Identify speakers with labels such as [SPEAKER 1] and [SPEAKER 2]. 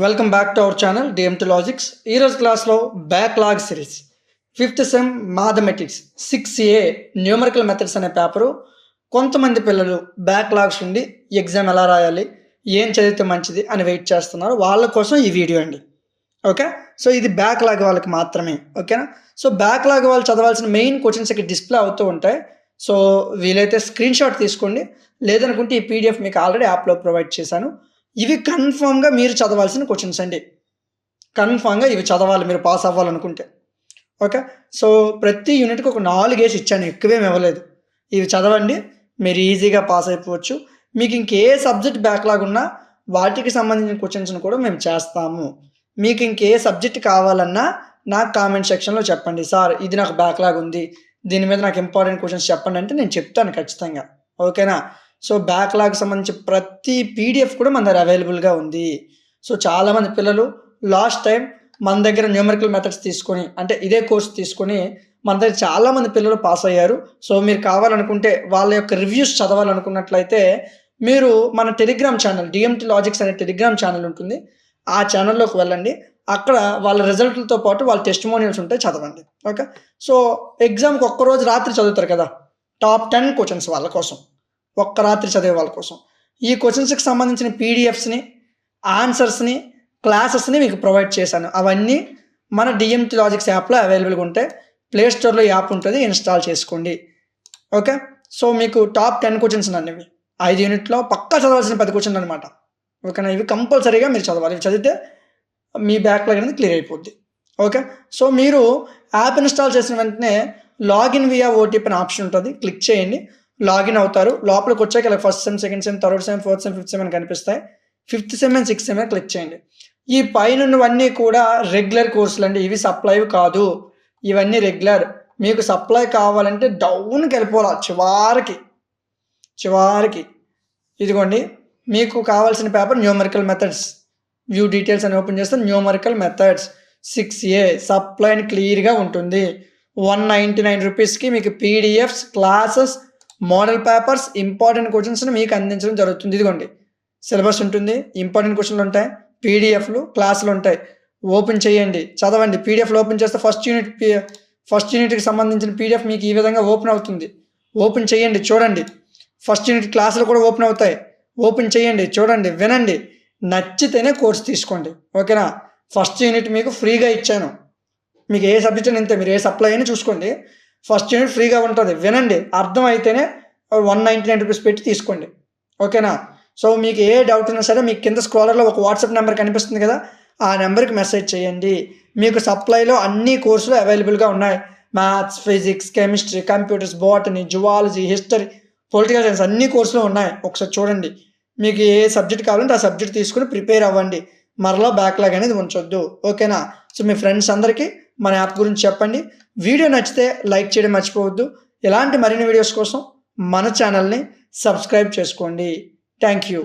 [SPEAKER 1] Welcome back to our channel DMT logics. ఈరోజు క్లాస్లో backlog series 5th sem mathematics 6A numerical methods అనే paper. కొంతమంది పిల్లలు backlogs ఉండి ఎగ్జామ్ ఎలా రాయాలి, ఏం చదివితే మంచిది అని వెయిట్ చేస్తున్నారు. వాళ్ళ కోసం ఈ వీడియో అండి. ఓకే, సో ఇది బ్యాక్లాగ్ వాళ్ళకి మాత్రమే. ఓకేనా, సో బ్యాక్లాగ్ వాళ్ళు చదవాల్సిన మెయిన్ క్వశ్చన్స్ ఇక్కడ డిస్ప్లే అవుతూ ఉంటాయి. సో వీలైతే స్క్రీన్ షాట్ తీసుకోండి, లేదనుకుంటే ఈ పీడిఎఫ్ మీకు ఆల్రెడీ యాప్లో ప్రొవైడ్ చేశాను. ఇవి కన్ఫామ్గా మీరు చదవాల్సిన క్వశ్చన్స్ అండి. కన్ఫామ్గా ఇవి చదవాలి మీరు పాస్ అవ్వాలనుకుంటే. ఓకే, సో ప్రతి యూనిట్కి ఒక 4 వేసి ఇచ్చాను, ఎక్కువేమి ఇవ్వలేదు. ఇవి చదవండి, మీరు ఈజీగా పాస్ అయిపోవచ్చు. మీకు ఇంకే సబ్జెక్ట్ బ్యాక్లాగ్ ఉన్నా వాటికి సంబంధించిన క్వశ్చన్స్ని కూడా మేము చేస్తాము. మీకు ఇంకే సబ్జెక్ట్ కావాలన్నా నాకు కామెంట్ సెక్షన్లో చెప్పండి, సార్ ఇది నాకు బ్యాక్లాగ్ ఉంది, దీని మీద నాకు ఇంపార్టెంట్ క్వశ్చన్స్ చెప్పండి అంటే నేను చెప్తాను ఖచ్చితంగా. ఓకేనా, సో బ్యాక్లాగ్ సంబంధించి ప్రతి పీడిఎఫ్ కూడా మన దగ్గర అవైలబుల్గా ఉంది. సో చాలామంది పిల్లలు లాస్ట్ టైం మన దగ్గర న్యూమరికల్ మెథడ్స్ తీసుకొని, అంటే ఇదే కోర్స్ తీసుకొని మన దగ్గర చాలామంది పిల్లలు పాస్ అయ్యారు. సో మీరు కావాలనుకుంటే వాళ్ళ యొక్క రివ్యూస్ చదవాలనుకున్నట్లయితే మీరు మన టెలిగ్రామ్ ఛానల్ డిఎంటీ లాజిక్స్ అనే టెలిగ్రామ్ ఛానల్ ఉంటుంది, ఆ ఛానల్లోకి వెళ్ళండి. అక్కడ వాళ్ళ రిజల్ట్లతో పాటు వాళ్ళ టెస్టిమోనియల్స్ ఉంటాయి, చదవండి. ఓకే, సో ఎగ్జామ్కి ఒక్కరోజు రాత్రి చదువుతారు కదా, టాప్ 10 క్వశ్చన్స్ వాళ్ళ కోసం, ఒక్క రాత్రి చదివే వాళ్ళ కోసం ఈ క్వశ్చన్స్కి సంబంధించిన పీడిఎఫ్స్ని, ఆన్సర్స్ని, క్లాసెస్ని మీకు ప్రొవైడ్ చేశాను. అవన్నీ మన డిఎంటీ లాజిక్స్ యాప్లో అవైలబుల్గా ఉంటాయి. ప్లేస్టోర్లో యాప్ ఉంటుంది, ఇన్స్టాల్ చేసుకోండి. ఓకే, సో మీకు టాప్ 10 క్వశ్చన్స్ అనేవి 5 యూనిట్లో పక్కా చదవాల్సిన 10 క్వశ్చన్లు అనమాట. ఓకేనా, ఇవి కంపల్సరీగా మీరు చదవాలి. ఇవి చదివితే మీ బ్యాక్లాగ్ అనేది క్లియర్ అయిపోద్ది. ఓకే, సో మీరు యాప్ ఇన్స్టాల్ చేసిన వెంటనే లాగిన్ వియా ఓటీపీ అనే ఆప్షన్ ఉంటుంది, క్లిక్ చేయండి, లాగిన్ అవుతారు. లోపలికి వచ్చాక ఇలా first sem, second sem, third sem, fourth sem, 5th sem అని కనిపిస్తాయి. 5th sem and 6th sem అని క్లిక్ చేయండి. ఈ పైనవన్నీ కూడా రెగ్యులర్ కోర్సులు అండి, ఇవి సప్లై కాదు. ఇవన్నీ రెగ్యులర్. మీకు సప్లై కావాలంటే డౌన్కి వెళ్ళిపోవాలి, చివరికి ఇదిగోండి మీకు కావాల్సిన paper numerical methods. View details అని ఓపెన్ చేస్తే న్యూమరికల్ మెథడ్స్ 6A సప్లై అని క్లియర్గా ఉంటుంది. 199 రూపీస్కి మీకు PDFs, classes, model papers, important క్వశ్చన్స్ని మీకు అందించడం జరుగుతుంది. ఇదిగోండి సిలబస్ ఉంటుంది, ఇంపార్టెంట్ క్వశ్చన్లు ఉంటాయి, పీడిఎఫ్లు, క్లాసులు ఉంటాయి. ఓపెన్ చేయండి, చదవండి. పీడిఎఫ్లు ఓపెన్ చేస్తే ఫస్ట్ యూనిట్కి సంబంధించిన పీడిఎఫ్ మీకు ఈ విధంగా ఓపెన్ అవుతుంది. ఓపెన్ చేయండి, చూడండి. ఫస్ట్ యూనిట్ క్లాసులు కూడా ఓపెన్ అవుతాయి. ఓపెన్ చేయండి, చూడండి, వినండి, నచ్చితేనే కోర్స్ తీసుకోండి. ఓకేనా, ఫస్ట్ యూనిట్ మీకు ఫ్రీగా ఇచ్చాను. మీకు ఏ సబ్జెక్ట్ అని ఇంతే, మీరు ఏ సప్లై అయినా చూసుకోండి. ఫస్ట్ యూనిట్ ఫ్రీగా ఉంటుంది, వినండి, అర్థం అయితేనే 199 రూపీస్ పెట్టి తీసుకోండి. ఓకేనా, సో మీకు ఏ డౌట్ ఉన్నా సరే మీకు కింద స్క్రోలర్లో ఒక వాట్సాప్ నెంబర్ కనిపిస్తుంది కదా, ఆ నెంబర్కి మెసేజ్ చేయండి. మీకు సప్లైలో అన్ని కోర్సులు అవైలబుల్గా ఉన్నాయి. Maths, physics, chemistry, computers, botany, zoology, history, political science అన్ని కోర్సులు ఉన్నాయి. ఒకసారి చూడండి, మీకు ఏ సబ్జెక్ట్ కావాలంటే ఆ సబ్జెక్ట్ తీసుకుని ప్రిపేర్ అవ్వండి. మరలా బ్యాక్లాగ్ అనేది ఉంచొద్దు. ఓకేనా, సో మీ ఫ్రెండ్స్ అందరికీ మన యాప్ గురించి చెప్పండి. వీడియో నచ్చితే లైక్ చేయడం మర్చిపోవద్దు. ఇలాంటి మరిన్ని వీడియోస్ కోసం మన ఛానల్ని సబ్స్క్రైబ్ చేసుకోండి. Thank you.